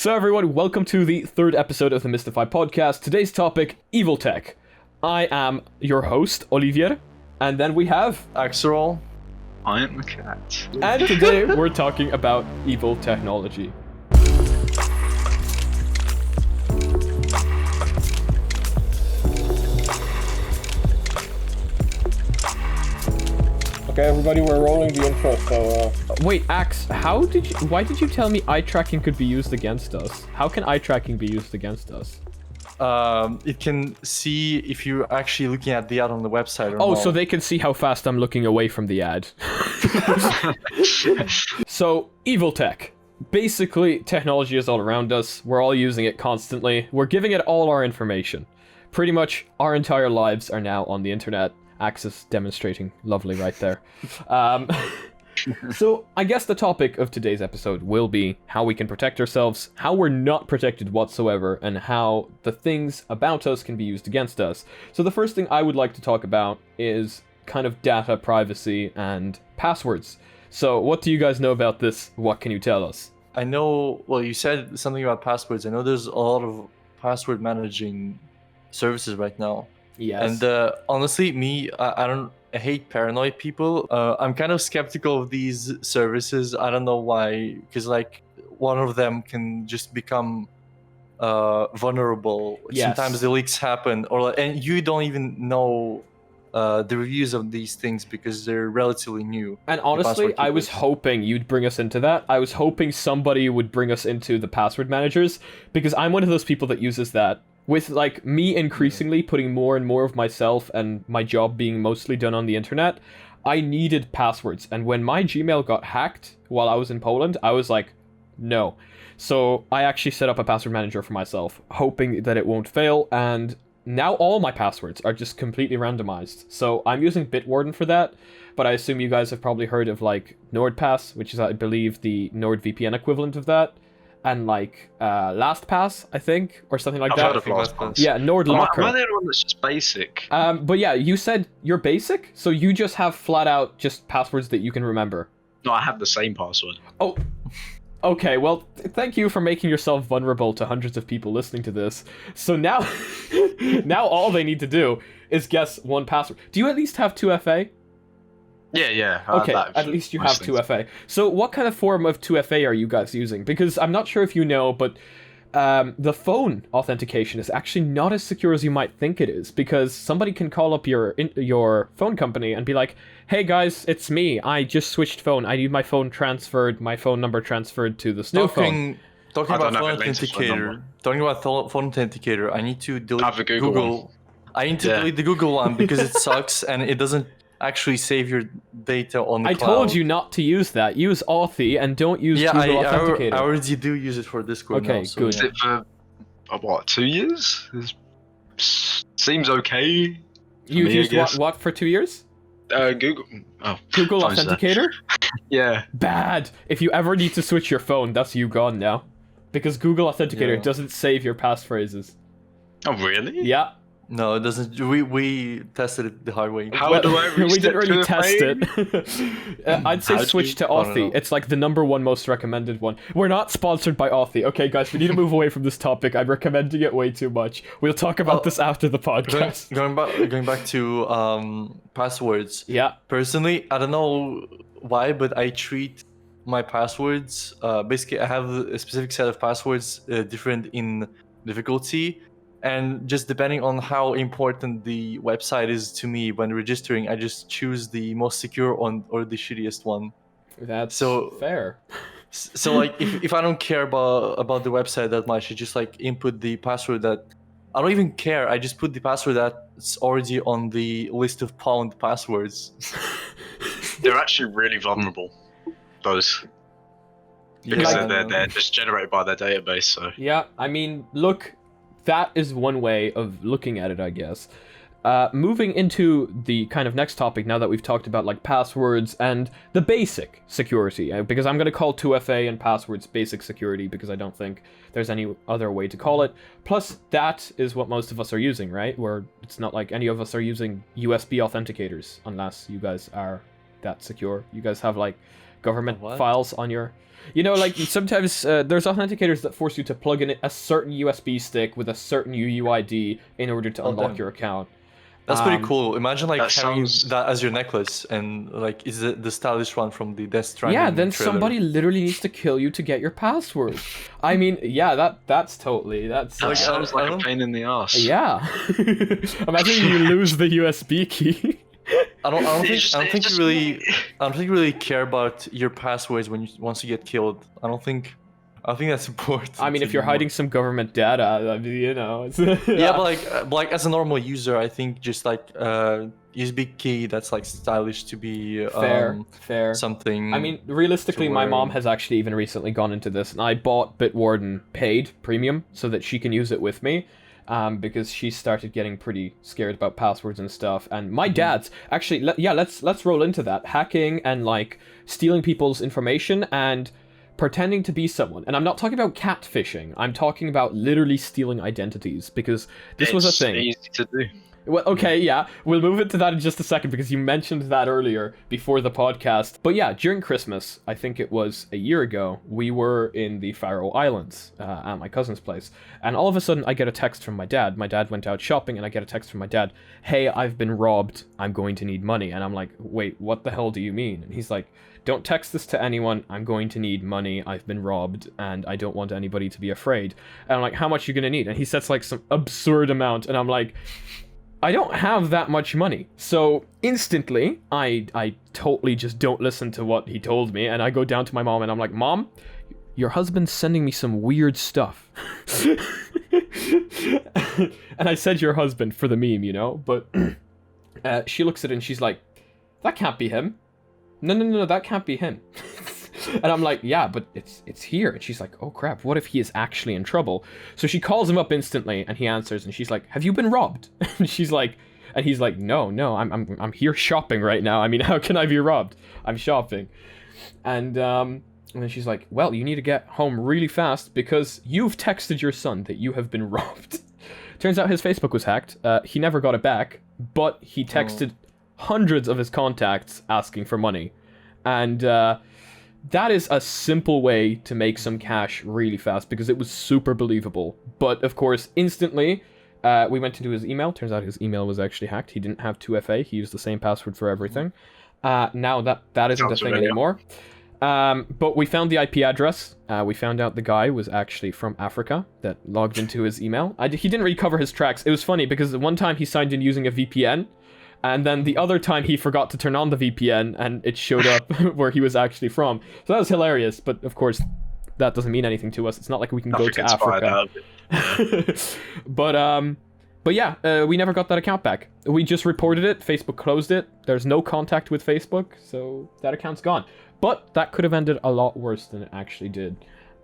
So everyone, welcome to the third episode of the Mystify podcast. Today's topic, evil tech. I am your host, Olivier, and then we have... Axel. I am the cat. And today we're talking about evil technology. Okay, everybody, we're rolling the intro, so... Wait, Axe, why did you tell me eye tracking could be used against us? How can eye tracking be used against us? It can see if you're actually looking at the ad on the website or Oh, not. so they can see how fast I'm looking away from the ad. So, evil tech. Basically, technology is all around us. We're all using it constantly. We're giving it all our information. Pretty much our entire lives are now on the internet. Axis demonstrating lovely right there. So I guess the topic of today's episode will be how we can protect ourselves, how we're not protected whatsoever, and how the things about us can be used against us. So the first thing I would like to talk about is kind of data privacy and passwords. So what do you guys know about this? What can you tell us? I know, well, you said something about passwords. I know there's a lot of password managing services right now. Yes. And honestly, I hate paranoid people. I'm kind of skeptical of these services. I don't know why, because like one of them can just become vulnerable. Yes. Sometimes the leaks happen, and you don't even know the reviews of these things because they're relatively new. And honestly, I was hoping you'd bring us into that. I was hoping somebody would bring us into the password managers, because I'm one of those people that uses that. With, like, me increasingly putting more and more of myself and my job being mostly done on the internet, I needed passwords. And when my Gmail got hacked while I was in Poland, I was like, no. So I actually set up a password manager for myself, hoping that it won't fail, and now all my passwords are just completely randomized. So I'm using Bitwarden for that, but I assume you guys have probably heard of, like, NordPass, which is, I believe, the NordVPN equivalent of that. And like LastPass, I think, or something like I've that. heard of LastPass. Yeah, NordLocker. Am I the only one that's just basic? But yeah, you said you're basic, so you just have flat out just passwords that you can remember. No, I have the same password. Oh, okay. Well, thank you for making yourself vulnerable to hundreds of people listening to this. So now, now all they need to do is guess one password. Do you at least have 2FA? Yeah. Okay, at least you have 2FA. So what kind of form of 2FA are you guys using? Because I'm not sure if you know, but the phone authentication is actually not as secure as you might think it is, because somebody can call up your phone company and be like, hey guys, it's me. I just switched phone. I need my phone number transferred to this new phone. Talking about phone authenticator, I need to delete the Google one. I need to delete the Google one because it sucks and it doesn't actually save your data on the cloud. I told you not to use that. Use Authy and don't use Google Authenticator. I already do use it for Discord now. Okay, good. Is it for, what, 2 years? Seems okay. You've used what for 2 years? Google. Oh, Google Authenticator? Yeah. Bad. If you ever need to switch your phone, that's you gone now. Because Google Authenticator doesn't save your passphrases. Oh, really? Yeah. No, it doesn't. We tested it the hard way. How do I we didn't really test it? I'd say switch to Authy. It's like the #1 most recommended one. We're not sponsored by Authy. Okay, guys, we need to move away from this topic. I'm recommending it way too much. We'll talk about this after the podcast. Going back to passwords. Yeah. Personally, I don't know why, but I treat my passwords. Basically, I have a specific set of passwords, different in difficulty. And just depending on how important the website is to me when registering, I just choose the most secure one or the shittiest one. That's fair. So like, if I don't care about the website that much, I just like input the password that I don't even care. I just put the password that's already on the list of pawned passwords. They're actually really vulnerable, those. Because they're just generated by their database. So yeah, I mean, look. That is one way of looking at it, I guess. Moving into the kind of next topic, now that we've talked about like passwords and the basic security, because I'm going to call 2FA and passwords basic security because I don't think there's any other way to call it. Plus, that is what most of us are using, right? Where it's not like any of us are using USB authenticators, unless you guys are that secure. You guys have like government What? files on your... You know, like, sometimes there's authenticators that force you to plug in a certain USB stick with a certain UUID in order to unlock damn. your account. That's pretty cool. Imagine like that having sounds- that as your necklace, and like is the stylish one from the Death Stranding Yeah, then trailer. somebody literally needs to kill you to get your password. I mean, yeah, that's totally... That's... That sounds I like a don't- pain in the ass. Yeah. Imagine you lose the USB key. I don't think just- you really care about your passwords once you get killed. I don't think that's important. I mean, if you're anymore. hiding some government data, I mean, you know... It's, Yeah, but like as a normal user, I think just like USB key that's like stylish to be fair. something. I mean, realistically, to my wear. mom has actually even recently gone into this, and I bought Bitwarden paid premium so that she can use it with me, because she started getting pretty scared about passwords and stuff. And my dad's actually, let's roll into that, hacking and like stealing people's information and pretending to be someone. And I'm not talking about catfishing. I'm talking about literally stealing identities, because this was a It's thing. easy to do. Well, okay, yeah, we'll move into that in just a second because you mentioned that earlier before the podcast. But yeah, during Christmas, I think it was a year ago, we were in the Faroe Islands at my cousin's place. And all of a sudden, I get a text from my dad. My dad went out shopping, and I get a text from my dad, "Hey, I've been robbed. I'm going to need money." And I'm like, "Wait, what the hell do you mean?" And he's like, "Don't text this to anyone. I'm going to need money. I've been robbed, and I don't want anybody to be afraid." And I'm like, "How much are you going to need?" And he sets like some absurd amount, and I'm like, I don't have that much money. So instantly, I totally just don't listen to what he told me, and I go down to my mom and I'm like, "Mom, your husband's sending me some weird stuff." And I said your husband for the meme, you know, but she looks at it and she's like, "That can't be him. No, that can't be him." And I'm like, "Yeah, but it's here." And she's like, "Oh crap, what if he is actually in trouble?" So she calls him up instantly, and he answers, and she's like, "Have you been robbed?" And he's like, "No, I'm here shopping right now. I mean, how can I be robbed? I'm shopping." And then she's like, "Well, you need to get home really fast because you've texted your son that you have been robbed." Turns out his Facebook was hacked. He never got it back, but he texted hundreds of his contacts asking for money. And that is a simple way to make some cash really fast because it was super believable. But of course, instantly, we went into his email. Turns out his email was actually hacked. He didn't have 2FA. He used the same password for everything. Now that isn't a Sounds thing familiar. anymore. But we found the IP address. We found out the guy was actually from Africa that logged into his email. He didn't recover his tracks. It was funny because one time he signed in using a VPN, and then the other time he forgot to turn on the VPN, and it showed up where he was actually from. So that was hilarious, but of course, that doesn't mean anything to us. It's not like we can go Nothing to gets fired Africa. out of it. But yeah, we never got that account back. We just reported it. Facebook closed it. There's no contact with Facebook, so that account's gone. But that could have ended a lot worse than it actually did.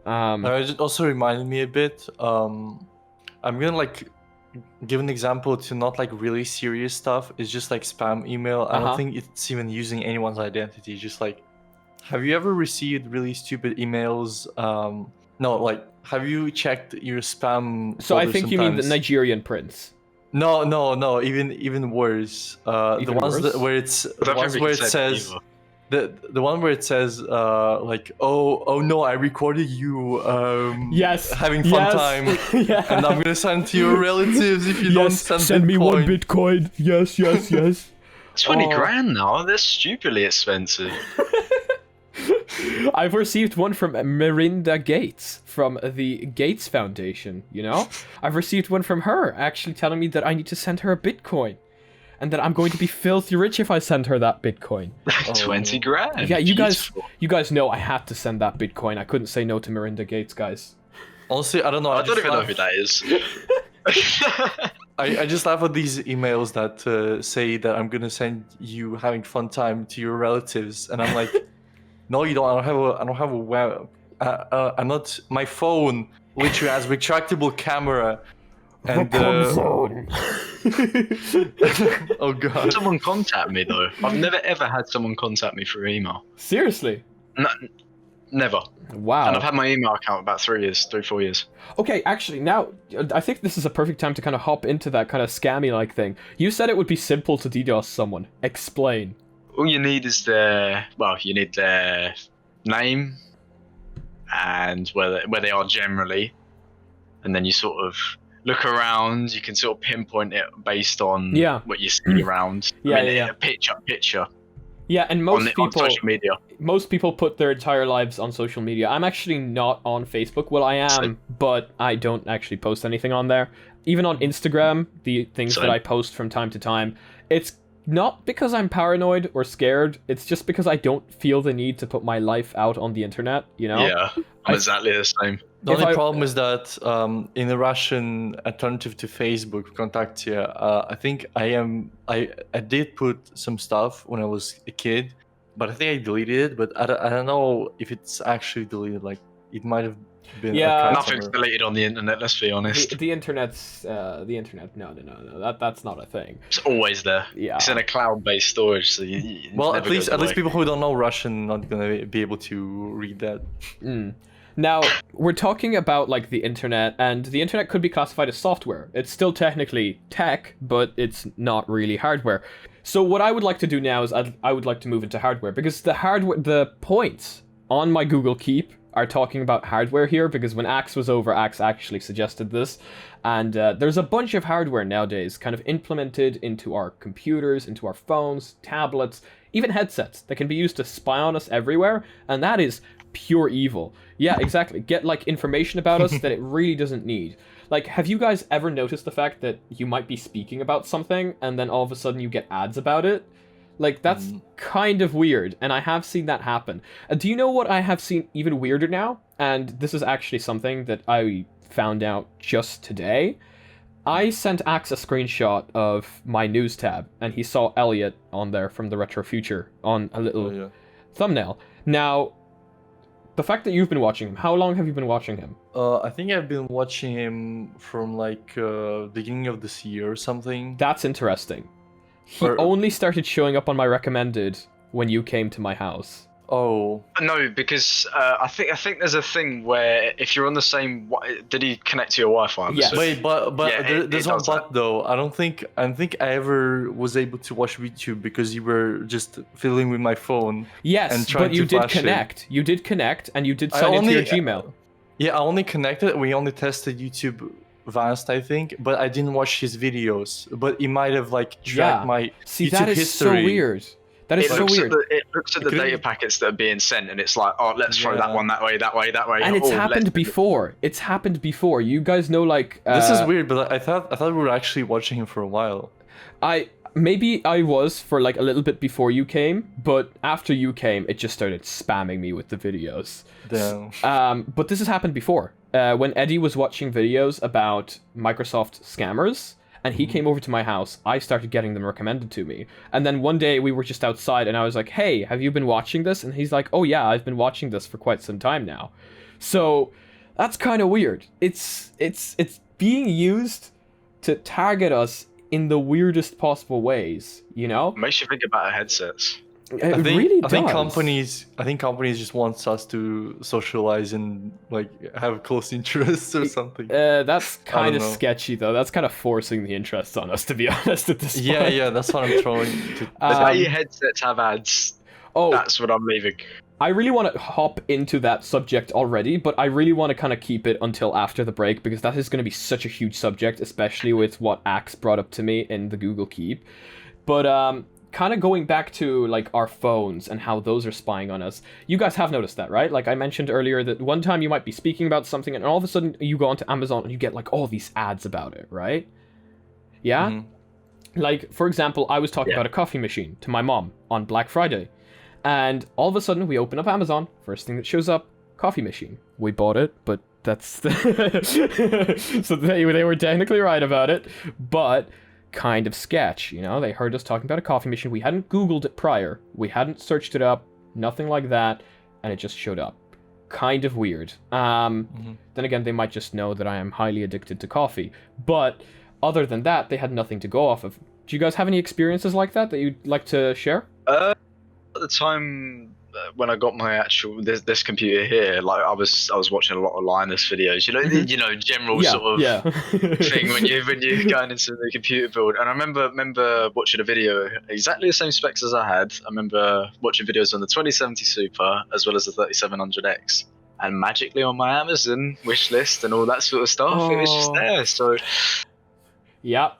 It also reminded me a bit. I'm gonna like give an example to not like really serious stuff. It's just like spam email. I Uh-huh. don't think it's even using anyone's identity. Just like, have you ever received really stupid emails? No, like, have you checked your spam? So I folder think you mean the sometimes? Nigerian prince. No. Even worse. Even the ones worse? That, where it's I the don't ones think we where can it say that says. either. The one where it says like oh no, I recorded you Yes. having fun yes. time, Yeah. and I'm gonna send to your relatives if you don't send me one Bitcoin. Bitcoin. Yes. 20 Oh. grand now? They're stupidly expensive. I've received one from Melinda Gates from the Gates Foundation, you know? I've received one from her actually telling me that I need to send her a Bitcoin. And that I'm going to be filthy rich if I send her that Bitcoin. 20 grand. Yeah, you Beautiful. guys know I had to send that Bitcoin. I couldn't say no to Melinda Gates, guys. Honestly, I don't know. I don't just even know laugh- who that is. I just laugh at these emails that say that I'm gonna send you having fun time to your relatives, and I'm like, no, you don't. I don't have a web. I'm not. My phone literally has retractable camera. And oh god. Someone contact me though. I've never ever had someone contact me through email. Seriously? Never. Wow. And I've had my email account about 4 years. Okay, actually, now, I think this is a perfect time to kind of hop into that kind of scammy-like thing. You said it would be simple to DDoS someone. Explain. All you need is you need their name and where they are generally, and then you sort of look around. You can sort of pinpoint it based on what you see around. Yeah. Picture. Yeah, and On social media. Most people put their entire lives on social media. I'm actually not on Facebook. Well, I am, but I don't actually post anything on there. Even on Instagram, the things that I post from time to time, it's not because I'm paranoid or scared. It's just because I don't feel the need to put my life out on the internet, you know? Yeah, I'm exactly the same. The only problem is that in the Russian alternative to Facebook, Kontakte, I think I did put some stuff when I was a kid, but I think I deleted it. But I don't know if it's actually deleted. Like it might have been. Nothing's deleted on the internet. Let's be honest. The internet's the internet. No. That's not a thing. It's always there. Yeah. It's in a cloud-based storage, so well, at least people who don't know Russian not gonna be able to read that. Now, we're talking about like the internet, and the internet could be classified as software. It's still technically tech, but it's not really hardware. So what I would like to do now is I would like to move into hardware, because the points on my Google Keep are talking about hardware here, because when Axe was over, Axe actually suggested this, and there's a bunch of hardware nowadays kind of implemented into our computers, into our phones, tablets, even headsets that can be used to spy on us everywhere, and that is pure evil. Yeah, exactly. Get like information about us that it really doesn't need. Like, have you guys ever noticed the fact that you might be speaking about something and then all of a sudden you get ads about it? Like, that's kind of weird, and I have seen that happen. Do you know what I have seen even weirder now? And this is actually something that I found out just today. I sent Axe a screenshot of my news tab, and he saw Elliot on there from the Retro Future on a little thumbnail. Now, the fact that you've been watching him, how long have you been watching him? I think I've been watching him from like beginning of this year or something. That's interesting. He only started showing up on my recommended when you came to my house. Oh. No, because I think there's a thing where if you're on the same, did he connect to your Wi-Fi? Yes. Wait, but there's one but though. I don't think I ever was able to watch YouTube because you were just fiddling with my phone. Yes, and trying but you to did connect. You did connect, and you did sign into your Gmail. Yeah, I only connected. We only tested YouTube Advanced, I think, but I didn't watch his videos. But he might have like tracked my YouTube that is history. So weird. That is so weird. It looks at the data packets that are being sent, and it's like, oh, let's throw that one that way. And it's happened before. It's happened before. You guys know, like... This is weird, but I thought we were actually watching him for a while. Maybe I was for like a little bit before you came, but after you came, it just started spamming me with the videos. Damn. But this has happened before. When Eddie was watching videos about Microsoft scammers, and he came over to my house, I started getting them recommended to me. And then one day we were just outside and I was like, hey, have you been watching this? And he's like, oh yeah, I've been watching this for quite some time now. So that's kind of weird. It's being used to target us in the weirdest possible ways, you know? Makes you think about our headsets. I think companies just want us to socialize and like have close interests or something. That's kind of sketchy though. That's kind of forcing the interest on us, to be honest, at this point. Yeah, that's what I'm trying to. Why your headsets have ads? Oh, that's what I'm leaving. I really want to hop into that subject already, but I really want to kind of keep it until after the break, because that is going to be such a huge subject, especially with what Axe brought up to me in the Google Keep. But kind of going back to like our phones and how those are spying on us. You guys have noticed that, right? Like I mentioned earlier that one time you might be speaking about something and all of a sudden you go onto Amazon and you get like all these ads about it, right? Yeah? Mm-hmm. Like, for example, I was talking about a coffee machine to my mom on Black Friday. And all of a sudden we open up Amazon, first thing that shows up, coffee machine. We bought it, but that's the... So they were technically right about it, but kind of sketch, you know? They heard us talking about a coffee machine. We hadn't Googled it prior. We hadn't searched it up, nothing like that, and it just showed up. Kind of weird. Then again, they might just know that I am highly addicted to coffee. But other than that, they had nothing to go off of. Do you guys have any experiences like that you'd like to share? At the time when I got my actual this computer here, like I was watching a lot of Linus videos, general sort of thing when you're going into the computer build. And I remember watching a video exactly the same specs as I had. I remember watching videos on the 2070 Super as well as the 3700X, and magically on my Amazon wish list and all that sort of stuff, it was just there. So yep,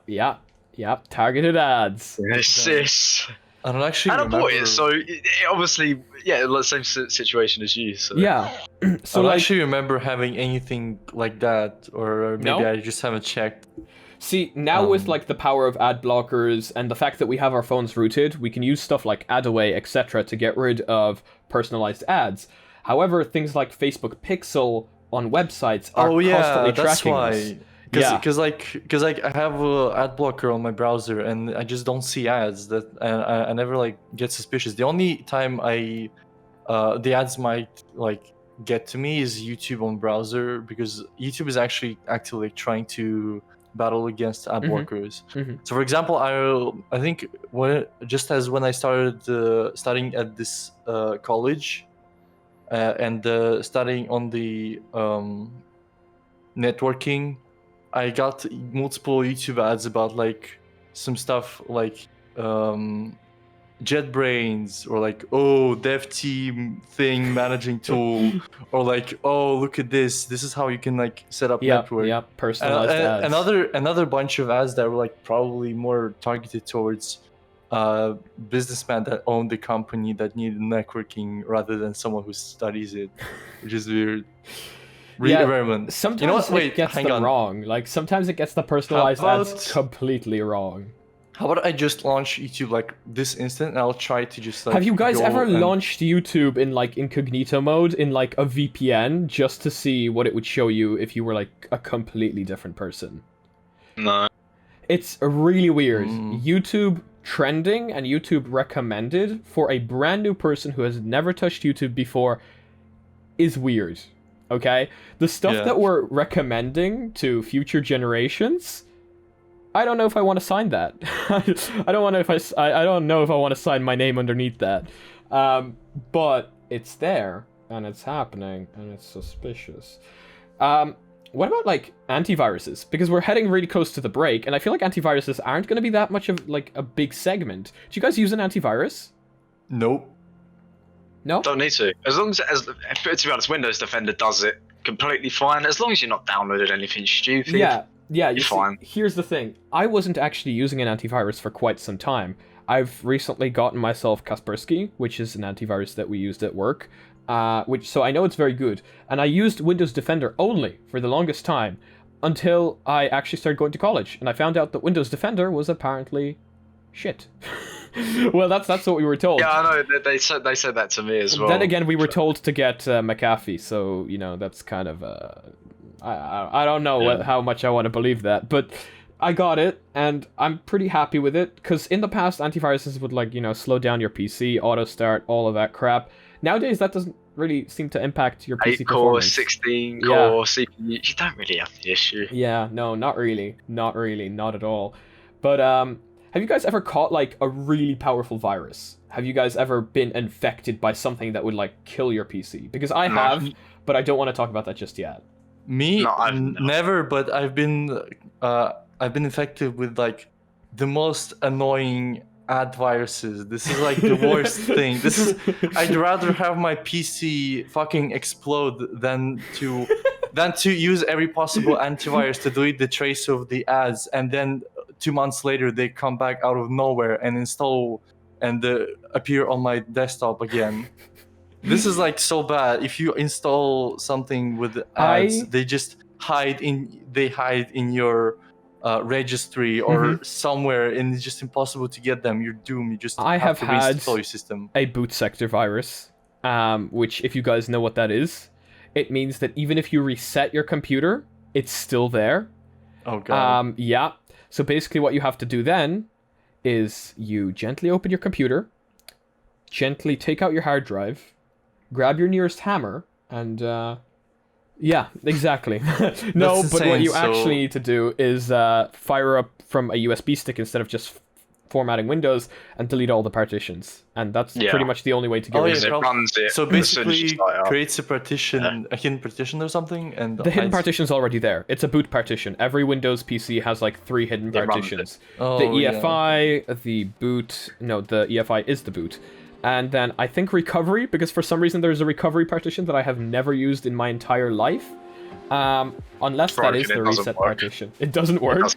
targeted ads. Yes. I don't actually and remember. I bought it, so it obviously, like the same situation as you. So. Yeah. So I don't like, actually remember having anything like that, or maybe I just haven't checked. See, now with like the power of ad blockers and the fact that we have our phones rooted, we can use stuff like AdAway, etc. to get rid of personalized ads. However, things like Facebook Pixel on websites are constantly tracking us. Because I have an ad blocker on my browser and I just don't see ads. That and I never like get suspicious. The only time the ads might like get to me is YouTube on browser, because YouTube is actually actively trying to battle against ad blockers. So for example, I think when I started studying at this college and studying on the networking, I got multiple YouTube ads about like some stuff like JetBrains, or like, oh, dev team thing managing tool, or like, oh, look at this is how you can like set up network. Yeah, personalized ads. Another bunch of ads that were like probably more targeted towards businessmen that own the company that need networking rather than someone who studies it, which is weird. Sometimes it gets them wrong. Like sometimes it gets the personalized ads completely wrong. How about I just launch YouTube like this instant, and I'll try to just like. Have you guys ever launched YouTube in like incognito mode in like a VPN just to see what it would show you if you were like a completely different person? No. It's really weird. YouTube trending and YouTube recommended for a brand new person who has never touched YouTube before is weird. Okay? The stuff that we're recommending to future generations, I don't know if I want to sign that. I don't know if I want to sign my name underneath that. But it's there, and it's happening, and it's suspicious. What about, like, antiviruses? Because we're heading really close to the break, and I feel like antiviruses aren't going to be that much of, like, a big segment. Do you guys use an antivirus? Nope. No? Don't need to. As long as to be honest, Windows Defender does it completely fine. As long as you're not downloaded anything stupid. Yeah, you're fine. Here's the thing. I wasn't actually using an antivirus for quite some time. I've recently gotten myself Kaspersky, which is an antivirus that we used at work. So I know it's very good. And I used Windows Defender only for the longest time until I actually started going to college. And I found out that Windows Defender was apparently shit. Well, that's what we were told. Yeah, I know. They said that to me as well. Then again, we were told to get McAfee, so that's kind of I don't know how much I want to believe that, but I got it, and I'm pretty happy with it, because in the past, antiviruses would like slow down your PC, auto start, all of that crap. Nowadays, that doesn't really seem to impact your PC 8 performance. 16 core CPU. You don't really have the issue. Yeah, no, not really, not at all. But have you guys ever caught like a really powerful virus? Have you guys ever been infected by something that would like kill your PC? Because I have, but I don't want to talk about that just yet. Me, I've never, but I've been infected with like the most annoying ad viruses. This is like the worst thing. I'd rather have my PC fucking explode than to use every possible antivirus to delete the trace of the ads, and then 2 months later they come back out of nowhere and install and appear on my desktop again. This is like so bad. If you install something with ads, they just hide in your registry or somewhere, and it's just impossible to get them. You're doomed. You just have to reinstall your system. A boot sector virus, which if you guys know what that is, it means that even if you reset your computer, it's still there. Oh god. Yeah. So basically what you have to do then is you gently open your computer, gently take out your hard drive, grab your nearest hammer, and yeah, exactly. No, but what you actually need to do is fire up from a USB stick instead of just formatting Windows and delete all the partitions. And that's pretty much the only way to get rid of it. Runs it. So basically, creates a partition, a hidden partition or something, and the hidden partition is already there. It's a boot partition. Every Windows PC has like 3 hidden partitions. The EFI, the boot. No, the EFI is the boot. And then I think recovery, because for some reason there's a recovery partition that I have never used in my entire life. Unless that is the reset partition. It doesn't work.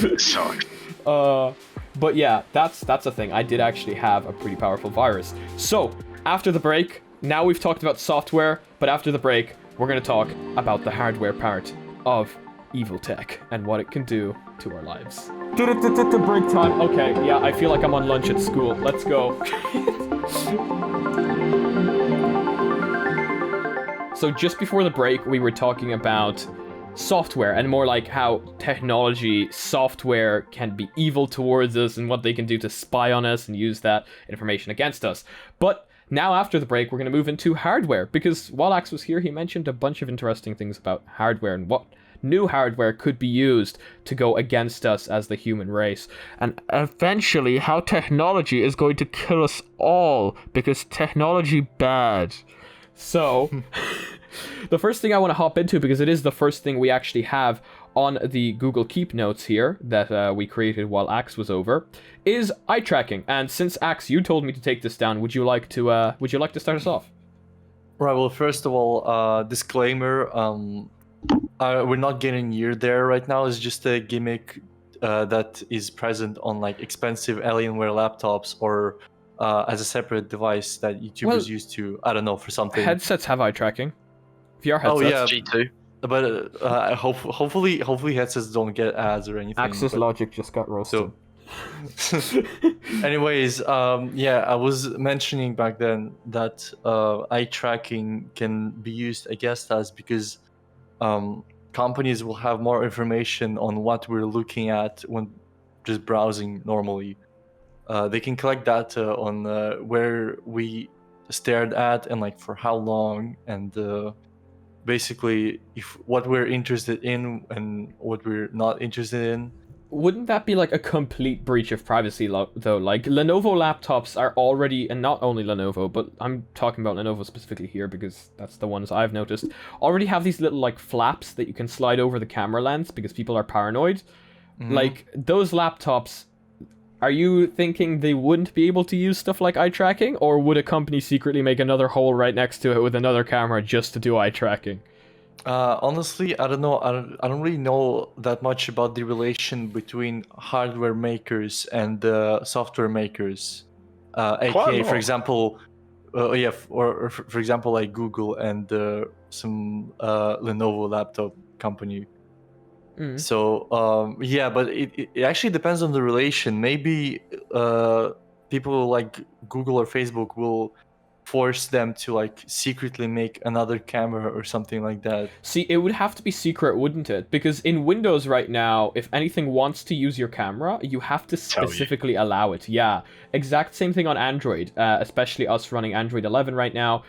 It sucks. But yeah, that's a thing. I did actually have a pretty powerful virus. So, after the break, now we've talked about software, but after the break, we're going to talk about the hardware part of evil tech and what it can do to our lives. Break time. Okay, yeah, I feel like I'm on lunch at school. Let's go. So just before the break, we were talking about software and more like how technology, software can be evil towards us and what they can do to spy on us and use that information against us. But now after the break, we're going to move into hardware, because while Axe was here, he mentioned a bunch of interesting things about hardware and what new hardware could be used to go against us as the human race. And eventually, how technology is going to kill us all, because technology bad. So, the first thing I want to hop into, because it is the first thing we actually have on the Google Keep notes here that we created while Axe was over, is eye tracking. And since Axe, you told me to take this down, would you like to start us off? Right. Well, first of all, disclaimer: we're not getting near there right now. It's just a gimmick that is present on like expensive Alienware laptops or as a separate device that YouTubers use to, I don't know, for something. Headsets have eye tracking. VR headsets. Oh yeah, G2. But hopefully headsets don't get ads or anything. Access Logic just got roasted. So, anyways, I was mentioning back then that eye tracking can be used against us because companies will have more information on what we're looking at when just browsing normally. They can collect data on where we stared at and like for how long, and basically if what we're interested in and what we're not interested in. Wouldn't that be like a complete breach of privacy though? Like Lenovo laptops are already, and not only Lenovo, but I'm talking about Lenovo specifically here because that's the ones I've noticed, already have these little like flaps that you can slide over the camera lens because people are paranoid. Mm-hmm. Like those laptops, are you thinking they wouldn't be able to use stuff like eye tracking, or would a company secretly make another hole right next to it with another camera just to do eye tracking? Honestly, I don't know. I don't really know that much about the relation between hardware makers and software makers. AKA, for example, or for example, like Google and some Lenovo laptop company. Mm. So but it actually depends on the relation. Maybe people like Google or Facebook will force them to like secretly make another camera or something like that. See, it would have to be secret, wouldn't it? Because in Windows right now, if anything wants to use your camera, you have to specifically allow it. Yeah, exact same thing on Android, especially us running Android 11 right now.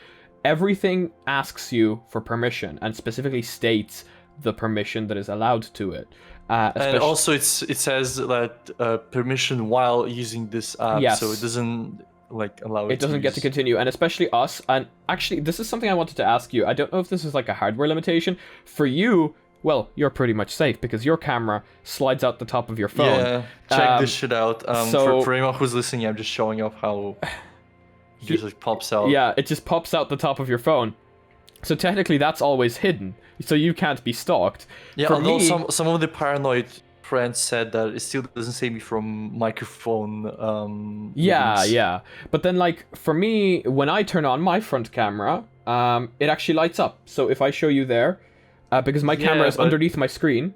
Everything asks you for permission and specifically states the permission that is allowed to it. And also it says that permission while using this app, yes. So it doesn't like allow it. It doesn't get to continue, and especially us. And actually, this is something I wanted to ask you. I don't know if this is like a hardware limitation for you. Well, you're pretty much safe because your camera slides out the top of your phone. Yeah, check this shit out. For anyone who's listening, I'm just showing off how it just like pops out. Yeah, it just pops out the top of your phone. So technically, that's always hidden. So you can't be stalked. Yeah, although some of the paranoid friends said that it still doesn't save me from microphone. Yeah. But then, like, for me, when I turn on my front camera, it actually lights up. So if I show you there, because my camera is underneath my screen,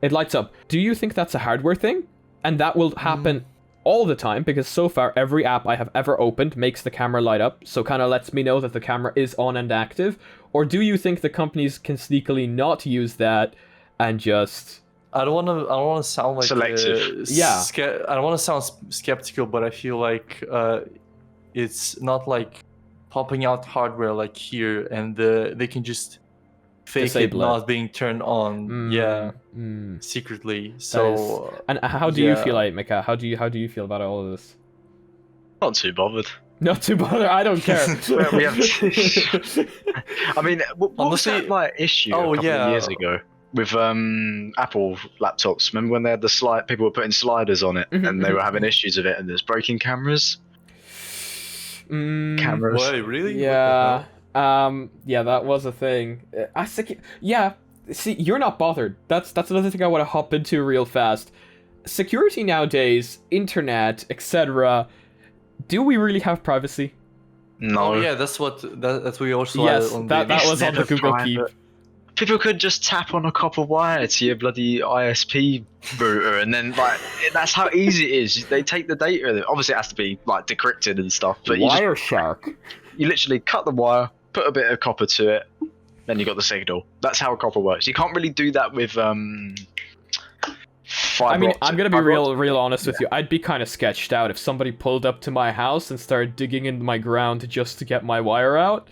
it lights up. Do you think that's a hardware thing? And that will happen all the time, because so far every app I have ever opened makes the camera light up, so kind of lets me know that the camera is on and active? Or do you think the companies can sneakily not use that and just... I don't want to sound like selective. I don't want to sound skeptical, but I feel like it's not like popping out hardware like here, and they can just fake Disable it it. not being turned on. Secretly. So And how do you feel like, Mika? How do you feel about all of this? Not too bothered. Not too bothered. I don't care. We have I mean, what was Honestly- that like issue a couple of years ago with Apple laptops? Remember when they had the people were putting sliders on it and they were having issues with it, and there's breaking cameras. Cameras. Wait, really? Yeah. Yeah, that was a thing. I think. Yeah. See, you're not bothered. That's another thing I want to hop into real fast. Security nowadays, internet, etc. Do we really have privacy? No. Oh yeah, that's what we also Yes, on that the was on the never Google private. Keep. People could just tap on a copper wire to your bloody ISP router, and then like that's how easy it is. They take the data. Obviously, it has to be like decrypted and stuff. But Wireshark. you literally cut the wire, put a bit of copper to it, then you got the signal. That's how copper works. You can't really do that with I mean, I'm gonna be real honest with you. I'd be kind of sketched out if somebody pulled up to my house and started digging into my ground just to get my wire out.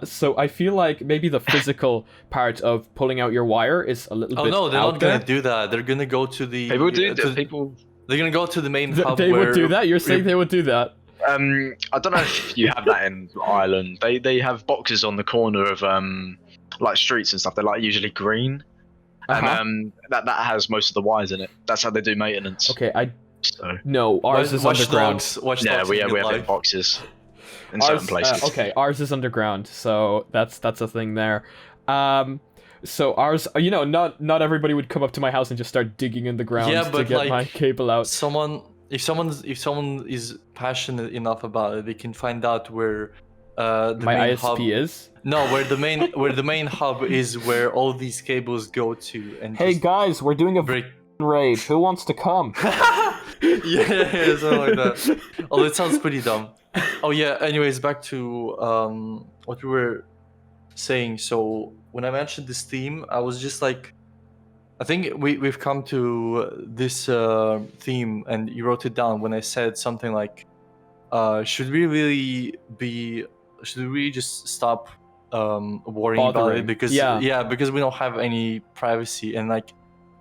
So I feel like maybe the physical part of pulling out your wire is a little bit. Oh no, they're out not there. gonna do that. They're gonna go to the. People do that. People. They're gonna go to the main hub. They where would do that. You're saying they would do that? I don't know if you have that in Ireland. They have boxes on the corner of like streets and stuff. They're like usually green, and that has most of the wires in it. That's how they do maintenance. Okay, So no, ours is underground. yeah, we have big boxes in certain places. Okay, ours is underground, so that's a thing there. So ours, not everybody would come up to my house and just start digging in the ground to get my cable out. If someone is passionate enough about it, they can find out where the my main ISP hub is. No, where the main hub is, where all these cables go to. And hey guys, we're doing a break. raid. Who wants to come? yeah, something like that. Oh, that sounds pretty dumb. Oh yeah. Anyways, back to what we were saying. So when I mentioned this theme, I was just like, I think we've come to this theme, and you wrote it down when I said something like, should we really just stop worrying about it because because we don't have any privacy, and like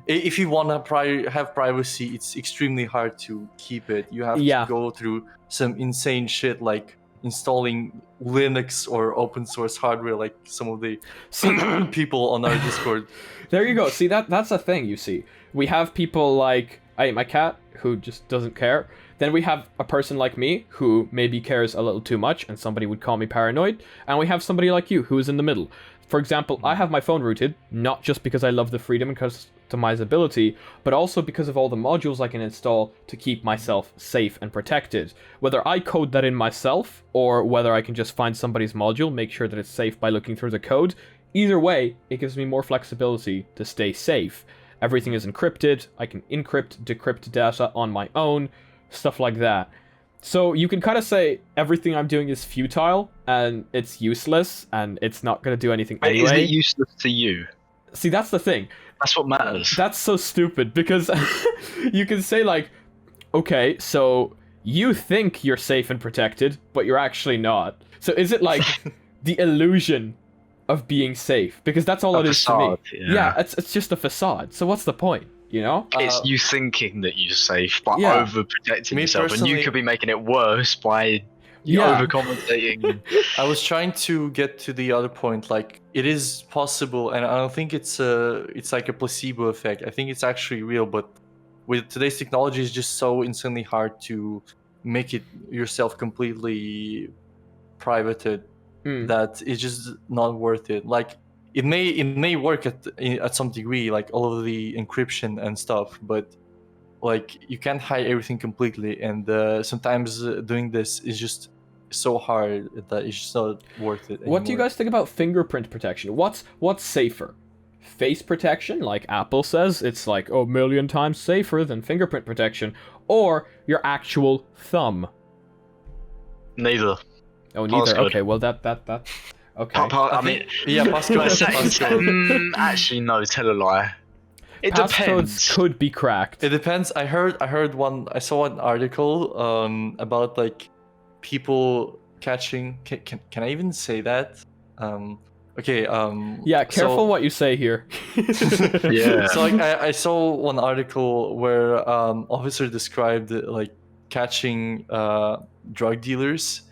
if you want to have privacy, it's extremely hard to keep it. You have to go through some insane shit like installing Linux or open source hardware, like some of the people on our Discord. There you go. See, that's a thing. You see, we have people like my cat who just doesn't care. Then we have a person like me who maybe cares a little too much, and somebody would call me paranoid. And we have somebody like you who is in the middle. For example, I have my phone rooted, not just because I love the freedom and customizability, but also because of all the modules I can install to keep myself safe and protected. Whether I code that in myself, or whether I can just find somebody's module, make sure that it's safe by looking through the code, either way, it gives me more flexibility to stay safe. Everything is encrypted, I can encrypt, decrypt data on my own, stuff like that. So you can kind of say everything I'm doing is futile and it's useless and it's not going to do anything anyway. Is it useless to you? See, that's the thing. That's what matters. That's so stupid because you can say like, okay, so you think you're safe and protected, but you're actually not. So is it like the illusion of being safe? Because that's all it is to me. Yeah, it's just a facade. So what's the point? You know, it's you thinking that you're safe by overprotecting yourself, and you could be making it worse by overcompensating. I was trying to get to the other point. Like, it is possible, and I don't think it's like a placebo effect. I think it's actually real. But with today's technology, it's just so insanely hard to make it yourself completely privated that it's just not worth it. Like, it may work at some degree, like all of the encryption and stuff, but like you can't hide everything completely, and sometimes doing this is just so hard that it's just not worth it anymore. What do you guys think about fingerprint protection? What's safer? Face protection, like Apple says, it's like a million times safer than fingerprint protection, or your actual thumb? Neither. Oh, neither. Passcode. Okay, well that. Okay. I mean, passcode. Actually, no, tell a lie. It depends. Passcodes could be cracked. It depends. I saw an article about like people catching. Can I even say that? Okay. Yeah, careful so, what you say here. Yeah. So like I saw one article where officer described like catching drug dealers,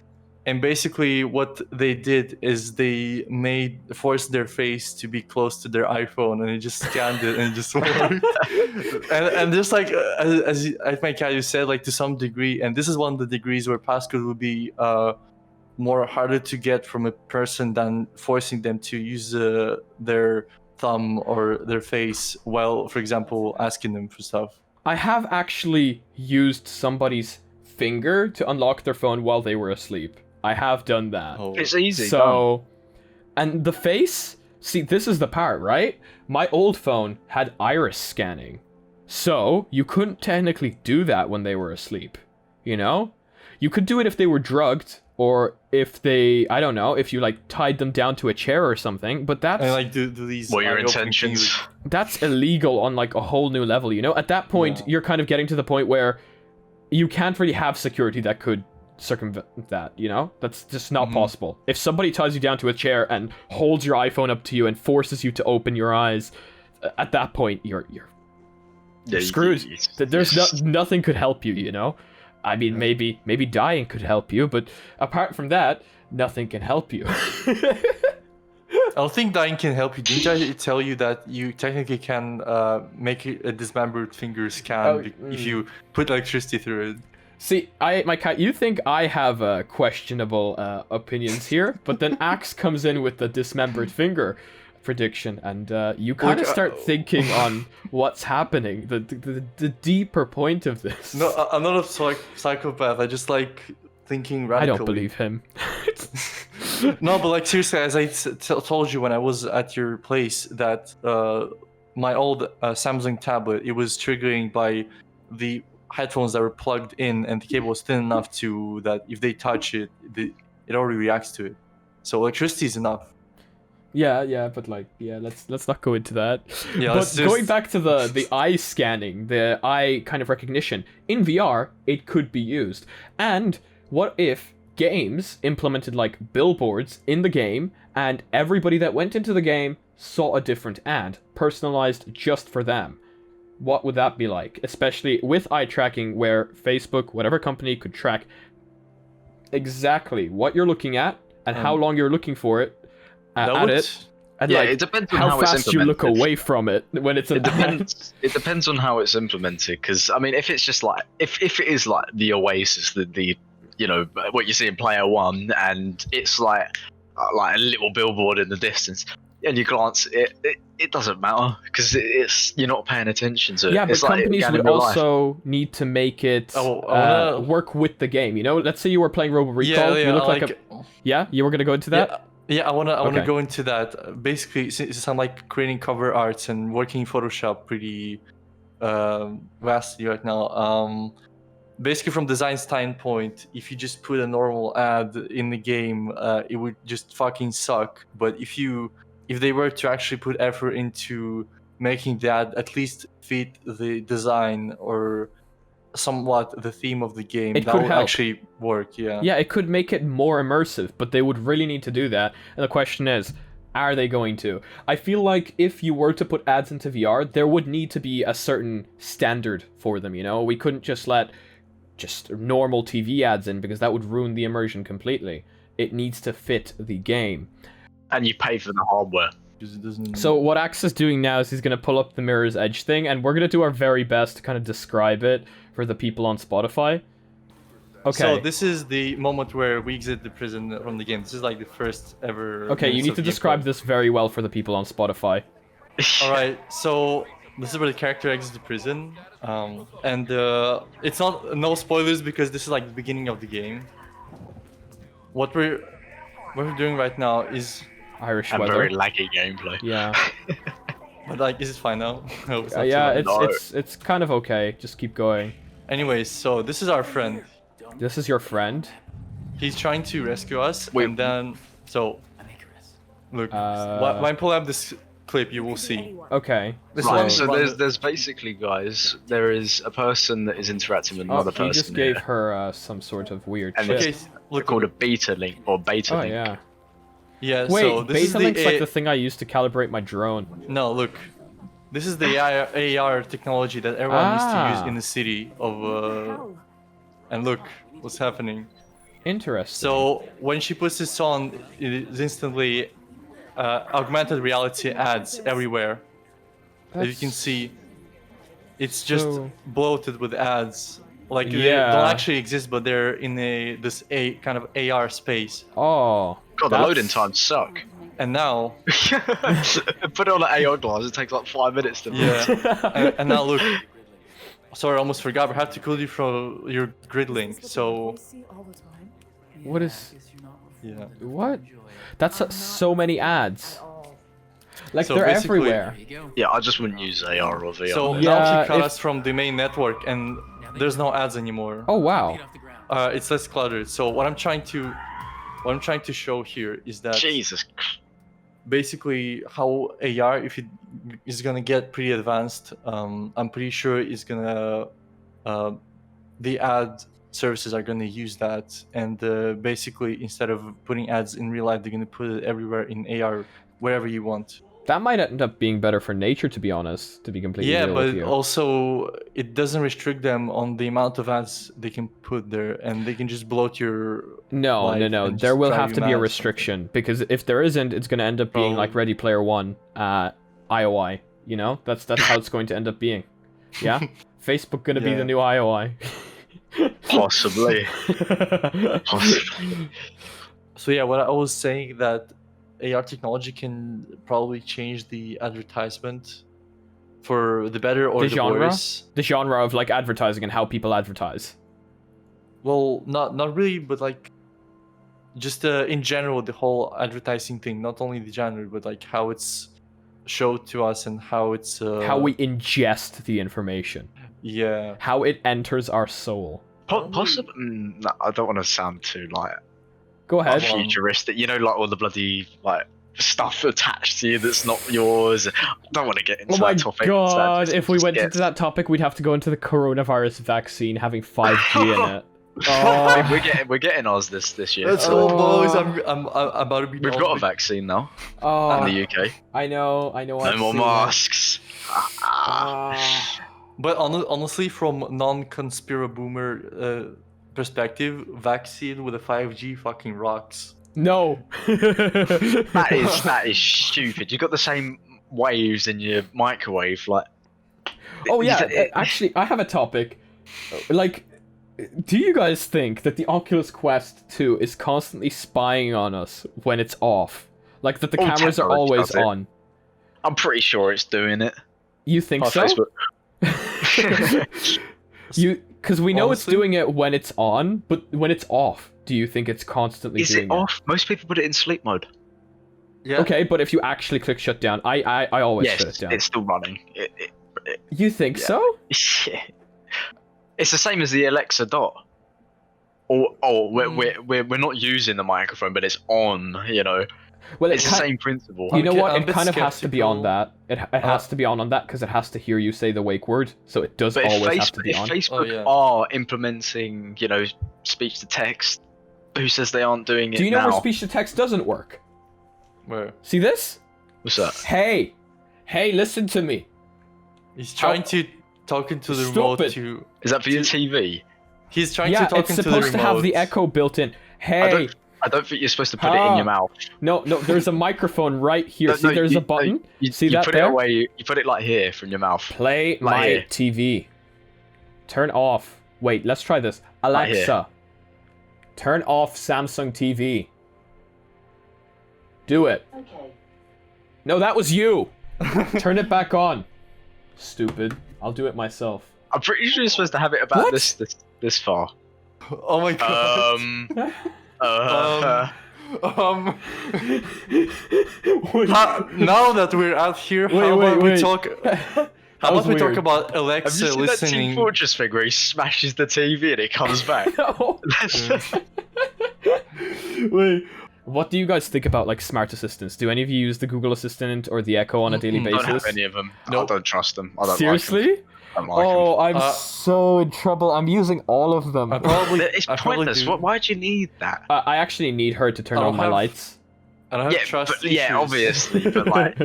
and basically what they did is they forced their face to be close to their iPhone, and it just scanned it and it just worked. and just like as my cat you said, like to some degree, and this is one of the degrees where passcode would be more harder to get from a person than forcing them to use their thumb or their face while, for example, asking them for stuff. I have actually used somebody's finger to unlock their phone while they were asleep. I have done that. Oh. It's easy. So, and the face, see, this is the part, right? My old phone had iris scanning. So, you couldn't technically do that when they were asleep. You know? You could do it if they were drugged, or if they, I don't know, if you like tied them down to a chair or something, but that's... And like, do these... What are your eye-opening intentions? things- That's illegal on like a whole new level, you know? At that point, Yeah. you're kind of getting to the point where you can't really have security that could circumvent that, you know? That's just not possible. If somebody ties you down to a chair and holds your iPhone up to you and forces you to open your eyes, at that point, you're screwed. There's nothing could help you, you know? I mean, maybe dying could help you, but apart from that, nothing can help you. I don't think dying can help you. Didn't I tell you that you technically can make a dismembered finger scan if you put electricity through it? See, my cat, you think I have questionable opinions here, but then Axe comes in with the dismembered finger prediction, and you kind of start thinking on what's happening, the deeper point of this. No, I'm not a psychopath. I just like thinking radically. I don't believe him. No, but like seriously, as I told you when I was at your place, that my old Samsung tablet, it was triggering by the headphones that were plugged in, and the cable was thin enough to that if they touch it, it already reacts to it. So electricity is enough. Yeah, but like, let's not go into that. Yeah, but going back to the eye scanning, the eye kind of recognition in VR, it could be used. And what if games implemented like billboards in the game, and everybody that went into the game saw a different ad, personalized just for them? What would that be like? Especially with eye tracking, where Facebook, whatever company, could track exactly what you're looking at and how long you're looking for it. And yeah, like, it depends on how it's fast you look implemented. away from it when it's It depends on how it's implemented. Because I mean, if it's just like if it is like the Oasis, the you know what you see in Player One, and it's like a little billboard in the distance, and you glance, it doesn't matter because it's you're not paying attention to it. Yeah, but it's like companies again would in real life. also need to make it work with the game. You know, let's say you were playing Robo Recall. Yeah, you look like a. Yeah, you were gonna go into that. Yeah, I wanna Okay. go into that. Basically, since I'm like creating cover arts and working in Photoshop pretty vastly right now. Basically, from design standpoint, if you just put a normal ad in the game, it would just fucking suck. But if they were to actually put effort into making that at least fit the design or somewhat the theme of the game, It that could would help. actually work. Yeah. Yeah, it could make it more immersive, but they would really need to do that. And the question is, are they going to? I feel like if you were to put ads into VR, there would need to be a certain standard for them, you know? We couldn't just let just normal TV ads in, because that would ruin the immersion completely. It needs to fit the game. And you pay for the hardware. It doesn't... So what Axe is doing now is he's going to pull up the Mirror's Edge thing, and we're going to do our very best to kind of describe it for the people on Spotify. Okay. So this is the moment where we exit the prison from the game. This is like the first ever... Okay, you need to describe this very well for the people on Spotify. Alright, so this is where the character exits the prison. And it's not... No spoilers because this is like the beginning of the game. What we're doing right now is... Irish And weather. very laggy gameplay. Yeah. But like, is it fine now? I hope it's not too Yeah, loud. it's kind of okay. Just keep going. Anyways, so this is our friend. This is your friend. He's trying to rescue us, Wait. and then... So, look, when I pull up this clip, you will see. Okay. This Right, one- so one- there's basically, guys, there is a person that is interacting with another he person just gave here. her some sort of weird And chip. Okay, They're look, called a beta link or beta Oh link. yeah. Yeah. Wait, so this is Betalink's like the thing I use to calibrate my drone. No, look. This is the AR technology that everyone needs to use in the city of. And look what's happening. Interesting. So when she puts this on, it is instantly augmented reality ads everywhere. As you can see, it's just bloated with ads. Like they don't actually exist, but they're in this kind of AR space. Oh. God, the loading times suck. And now, put it on an AR glass. It takes like 5 minutes to. Yeah. and now look. Sorry, I almost forgot. We have to code you from your grid link. So. What is? Yeah. What? That's so many ads. Like So they're basically- everywhere. Yeah, I just wouldn't use AR or VR. So Yeah, now she cut if- us from the main network, and there's no ads anymore. Oh wow. It's less cluttered. So what I'm trying to show here is that Jesus. basically how AR, if it is gonna get pretty advanced, I'm pretty sure it's gonna the ad services are gonna use that, and basically instead of putting ads in real life, they're gonna put it everywhere in AR, wherever you want. That might end up being better for nature, to be honest. To be completely Yeah, real with but you. also it doesn't restrict them on the amount of ads they can put there, and they can just bloat your. No. life and There just will drive have you to be a mad. restriction, because if there isn't, it's going to end up being like Ready Player One, IOI. You know, that's how it's going to end up being. Yeah, Facebook going to be Yeah. the new IOI. Possibly. Possibly. So yeah, what I was saying that AR technology can probably change the advertisement for the better or The the genre? worse. The genre of like advertising and how people advertise. Well, not really, but like just in general, the whole advertising thing. Not only the genre, but like how it's showed to us and how it's How we ingest the information. yeah. How it enters our soul. Possibly. No, I don't want to sound too like Go ahead. futuristic. You know, like all the bloody like stuff attached to you that's not yours. I don't want to get into Oh my that topic. god, That if we just went gets- into that topic, we'd have to go into the coronavirus vaccine having 5G in it. I mean, Oh, we're getting ours this year. That's Oh. all, boys. I'm about to be. We've got a vaccine now oh, in the UK. I know. No I've more seen it. masks. Ah. But honestly, from non-conspira boomer perspective, vaccine with a 5G fucking rocks. No. That is stupid. You got the same waves in your microwave, like. Oh yeah, It- actually, I have a topic. Like, do you guys think that the Oculus Quest 2 is constantly spying on us when it's off? Like that the All cameras are technology always does it. on? I'm pretty sure it's doing it. You think On so? Facebook. Because we know it's Honestly? doing it when it's on, but when it's off, do you think it's constantly Is doing it off? Most people put it in sleep mode. Yeah. Okay, but if you actually click shut down, I always shut it Yes, down. it's still running. You think yeah. so? It's the same as the Alexa Dot. Or we're not using the microphone, but it's on. You know, Well, it's the same principle. You know Okay, what? I'm a It bit kind of has to be on skeptical. that. It has to be on that because it has to hear you say the wake word, so it does But if always have to be on. Facebook Oh, yeah. are implementing, you know, speech to text, who says they aren't doing it Do you know now? where speech to text doesn't work? Where? See this? What's that? Hey, listen to me. He's trying to talk into the remote Stupid. to. Is that for your TV? He's trying Yeah, to talk it's into the supposed remote. to have the echo built in. Hey, I don't think you're supposed to put it in Ah. your mouth. no, there's a microphone right here. See, there's a button. You See that put there? it away. You put it like here from your mouth. Play Like my here. TV. Turn off. Wait, let's try this. Like here. Alexa, turn off Samsung TV. Do it. Okay. No, that was you. Turn it back on. Stupid. I'll do it myself. I'm pretty sure you're supposed to have it about What? this far. Oh my god. Now that we're out here, how about we talk? How was about we talk weird. about Have you Alexa seen that Team listening? Fortress thing where he smashes the TV and it comes back? No. Wait. What do you guys think about like smart assistants? Do any of you use the Google Assistant or the Echo on a daily Mm-mm. I don't have basis? any of them. Nope. I don't trust them. I don't Seriously? like them. I don't like Oh, I'm Uh, so in trouble. I'm using all of them. I probably. them. It's I probably pointless. do. Why do you need that? I actually need her to turn I don't on my have- lights. I don't have trust issues. Yeah, obviously, but like, I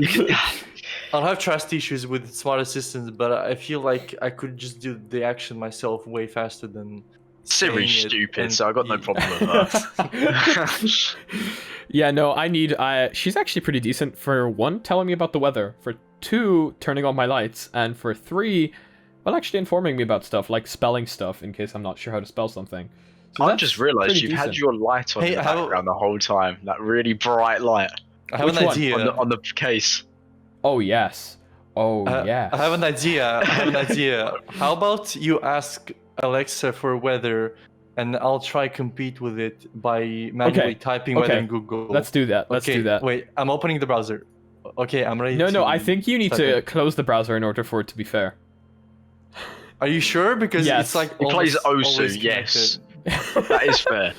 don't have trust issues with smart assistants, but I feel like I could just do the action myself way faster than Siri's stupid, so I got no problem with that. Yeah, no, I need. She's actually pretty decent. For 1, telling me about the weather. For 2, turning on my lights, and for 3, well, actually informing me about stuff like spelling stuff in case I'm not sure how to spell something. So I just realised you've had your light on in the background the whole time. That really bright light. I have an idea. On the case. Oh, yes. Oh, yes. I have an idea. How about you ask Alexa for weather, and I'll try compete with it by manually typing weather in Google. Let's do that. Let's do that. Wait, I'm opening the browser. Okay, I'm ready. No, I think you need to close the browser in order for it to be fair. Are you sure? Because it's like it plays Osu, yes. That is fair.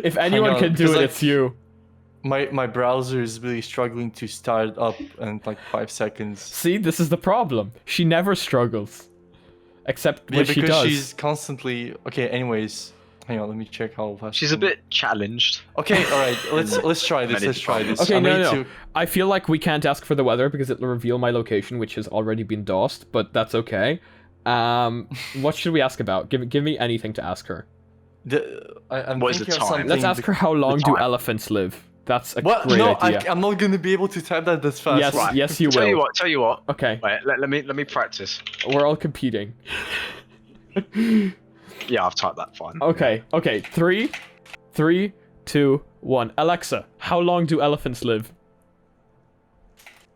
If anyone can do it, it's you. My browser is really struggling to start up in like 5 seconds. See, this is the problem. She never struggles. Except when she does. Because she's constantly... Okay, anyways. Hang on, let me check how fast... She's a bit challenged. Okay, alright, let's try this, Okay, no. I feel like we can't ask for the weather because it'll reveal my location, which has already been DOSed, but that's okay. What should we ask about? Give me anything to ask her. I'm what is the time? Let's ask her how long do elephants live. That's a great idea. I'm not gonna be able to type that this fast. Yes, right. Yes, you will. Tell you what. Okay. Wait, let me practice. We're all competing. Yeah, I've typed that fine. Okay. 3, 2, 1. Alexa, how long do elephants live?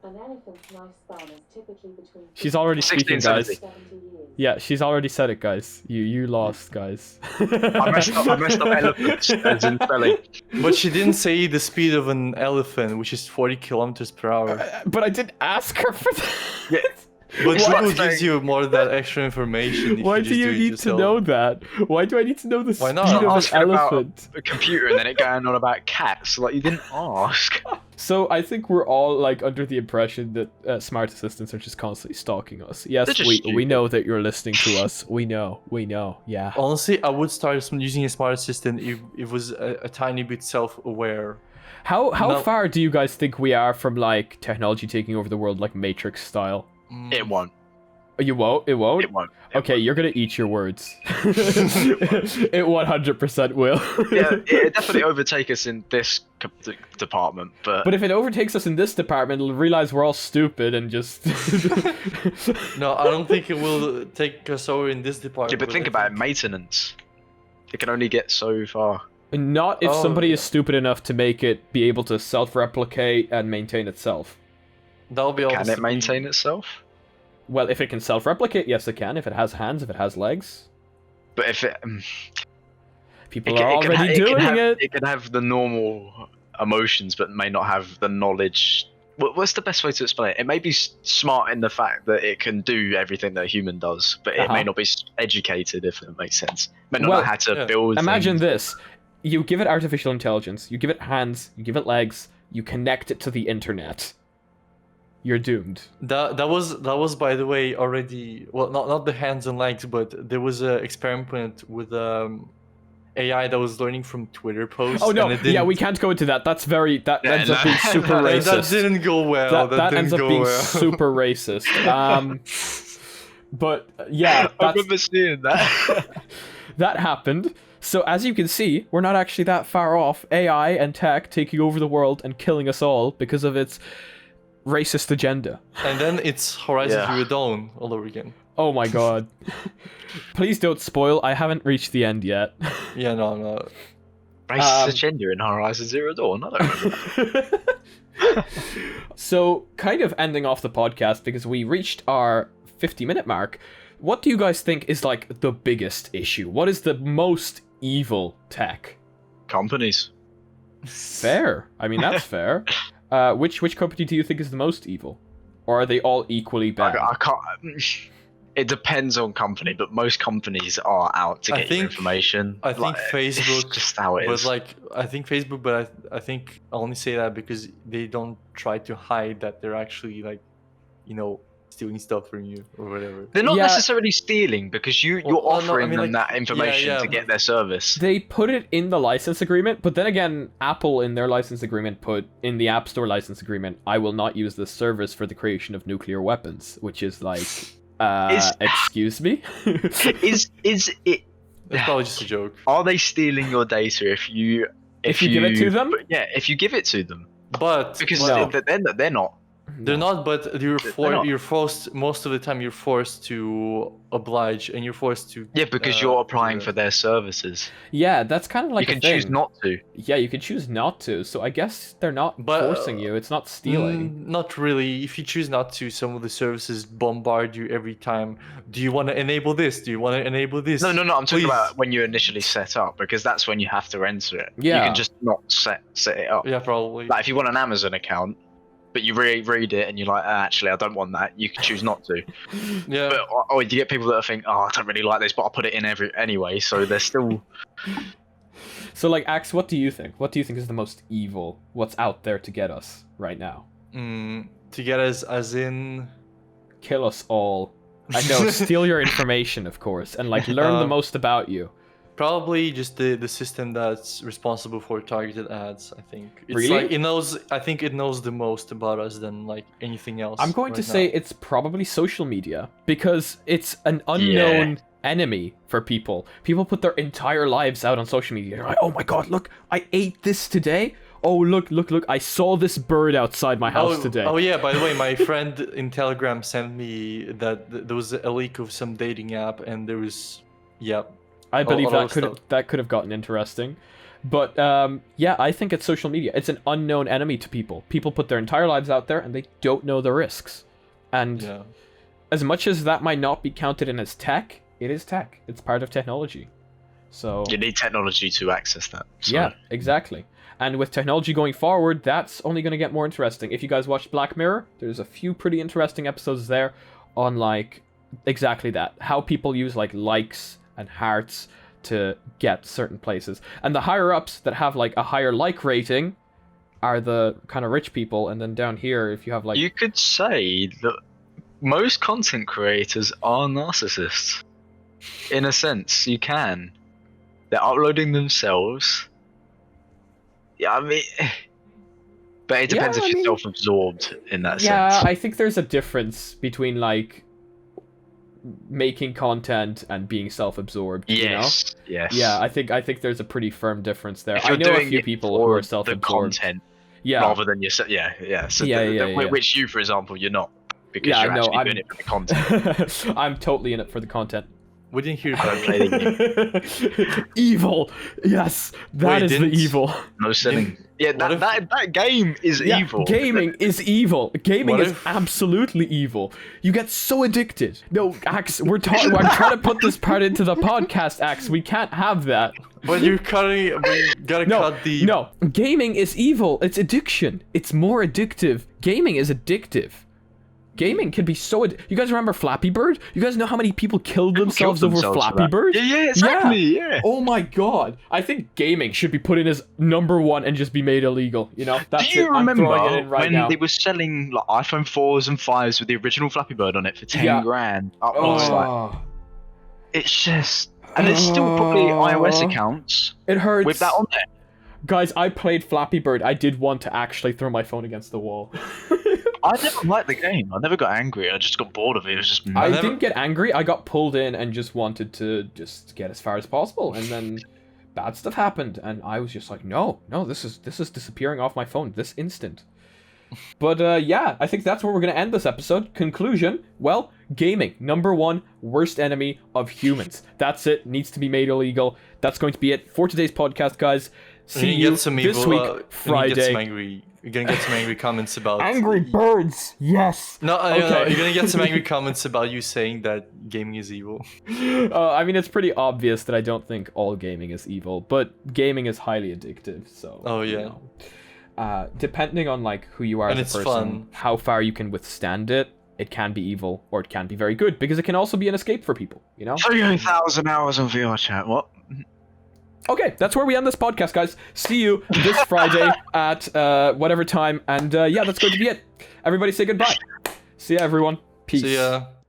An elephant's lifespan is typically between... She's already speaking, guys. 70 years. Yeah, she's already said it, guys. You lost, guys. I messed up elephants as in spelling. But she didn't say the speed of an elephant, which is 40 kilometers per hour. But I didn't ask her for that. Yeah. But Google gives you more of that extra information. Why do you need to know that? Why do I need to know the speed of an elephant? About a computer and then it going on about cats. Like, you didn't ask. So I think we're all like under the impression that smart assistants are just constantly stalking us. Yes, we know that you're listening to us. We know. Yeah. Honestly, I would start using a smart assistant if it was a tiny bit self-aware. How far do you guys think we are from like technology taking over the world, like Matrix style? It won't. You won't? It won't? It won't. Okay, you're gonna eat your words. It 100% will. Yeah, it definitely overtake us in this department, but if it overtakes us in this department, it'll realize we're all stupid and just... No, I don't think it will take us over in this department. Yeah, but think about it, maintenance. It can only get so far. Not if somebody is stupid enough to make it be able to self-replicate and maintain itself. That'll be Can it maintain itself? Well, if it can self-replicate, yes it can. If it has hands, if it has legs. But if it... People are already doing it. It can have the normal emotions, but may not have the knowledge. What's the best way to explain it? It may be smart in the fact that it can do everything that a human does, but it may not be educated, if it makes sense. It may not know how to build Imagine this. You give it artificial intelligence, you give it hands, you give it legs, you connect it to the internet. You're doomed. That was by the way already, well, not the hands and legs, but there was an experiment with AI that was learning from Twitter posts. Oh no, yeah, we can't go into that. That ends up being super racist. That didn't go well. That ends up being super racist. But yeah, I remember seeing that. That happened. So as you can see, we're not actually that far off AI and tech taking over the world and killing us all because of its racist agenda. And then it's Horizon Zero Dawn all over again. Oh my god. Please don't spoil. I haven't reached the end yet. Yeah, no. Racist agenda in Horizon Zero Dawn? I don't know. So, kind of ending off the podcast because we reached our 50-minute mark. What do you guys think is like the biggest issue? What is the most evil tech? Companies. Fair. I mean, that's fair. Which company do you think is the most evil? Or are they all equally bad? I can't... It depends on company, but most companies are out to get your information. I think Facebook... It's just how it is. I think Facebook, but I think I only say that because they don't try to hide that they're actually, like, stealing stuff from you or whatever. They're not Yeah. necessarily stealing because you're Well, no, I offering mean, them like, that information yeah, to get their service. They put it in the license agreement, but then again, Apple in their license agreement put in the App Store license agreement, I will not use this service for the creation of nuclear weapons, which is like, excuse me? Is it? It's probably just a joke. Are they stealing your data if you give it to them? Yeah, if you give it to them, But because No. they're not. they're not. But They're not. you're forced. Most of the time, you're forced to oblige, and you're forced to. Yeah, because you're applying for their services. Yeah, that's kind of like You a can choose thing. not to. Yeah, you can choose not to. So I guess they're not But, forcing you. It's not stealing. Not really. If you choose not to, some of the services bombard you every time. Do you want to enable this? Do you want to enable this? No. I'm talking Please. about when you initially set up, because that's when you have to enter it. Yeah. You can just not set it up. Yeah, probably. Like if you want an Amazon account, but you read it and you're like, actually, I don't want that. You can choose not to. Yeah. But you get people that think, I don't really like this, but I'll put it in anyway. So they're still. So like, Axe, what do you think? What do you think is the most evil? What's out there to get us right now? To get us, as in. Kill us all. I know, steal your information, of course, and like learn the most about you. Probably just the system that's responsible for targeted ads. I think it's Really? like it knows. I think it knows the most about us than like anything else. I'm going to right say now. it's probably social media because it's an unknown enemy for people. People put their entire lives out on social media. They're like, oh my god, look, I ate this today. Oh, look, I saw this bird outside my house today. Oh yeah, by the way, my friend in Telegram sent me that there was a leak of some dating app, and there was, I believe all stuff. that could have gotten interesting. But yeah, I think it's social media. It's an unknown enemy to people. People put their entire lives out there and they don't know the risks. And as much as that might not be counted in as tech, it is tech. It's part of technology. So You need technology to access that. So. yeah, exactly. And with technology going forward, that's only going to get more interesting. If you guys watched Black Mirror, there's a few pretty interesting episodes there on like exactly that. How people use like likes and hearts to get certain places. And the higher ups that have like a higher like rating are the kind of rich people, and then down here if you have like You could say that most content creators are narcissists. In a sense, you can. They're uploading themselves. Yeah, I mean, but it depends if you're self-absorbed in that yeah, sense. I think there's a difference between like making content and being self-absorbed. Yes, you know? yes. Yeah, I think there's a pretty firm difference there. If I you're know a doing few it people for who are the self-absorbed. content Yeah, rather than yourself. Yeah. So Yeah. Which you, for example, you're not, because Yeah, you're no, actually I'm- doing it for the content. I'm totally in it for the content. We didn't hear Don't that. play the game. Evil. Yes, that Wait, is the didn't- evil. No selling. Yeah, What if- that game is Yeah, evil. gaming is evil. Gaming What is if- absolutely evil. You get so addicted. No, Axe, I'm trying to put this part into the podcast, Axe. We can't have that. But you're cutting. We gotta cut the. No, gaming is evil. It's addiction. It's more addictive. Gaming is addictive. Gaming can be so. You guys remember Flappy Bird? You guys know how many people killed themselves over themselves for Flappy that. Bird? Yeah, exactly. Yeah. Oh my god. I think gaming should be put in as #1 and just be made illegal. You know? That's Do you it. I'm remember throwing it in right when now. they were selling like iPhone 4s and 5s with the original Flappy Bird on it for 10 Yeah. grand? I was like, Oh, it's just, and there's still probably iOS accounts it hurts. with that on there. Guys, I played Flappy Bird. I did want to actually throw my phone against the wall. I never liked the game. I never got angry. I just got bored of it. It was just. I never- didn't get angry. I got pulled in and just wanted to just get as far as possible, and then bad stuff happened, and I was just like, no, this is disappearing off my phone this instant. But yeah, I think that's where we're gonna end this episode. Conclusion: well, gaming, #1 worst enemy of humans. That's it. Needs to be made illegal. That's going to be it for today's podcast, guys. See you this week, Friday. You're gonna get some angry comments about Angry Birds, yes. No, Okay. you're gonna get some angry comments about you saying that gaming is evil. I mean, it's pretty obvious that I don't think all gaming is evil, but gaming is highly addictive. So. Oh, yeah. You know. Depending on like who you are And as a it's person, fun. how far you can withstand it, it can be evil or it can be very good because it can also be an escape for people. You know. 3,000 hours on VR chat. What? Okay, that's where we end this podcast, guys. See you this Friday at whatever time, and yeah, that's going to be it. Everybody say goodbye. See ya, everyone. Peace. See ya.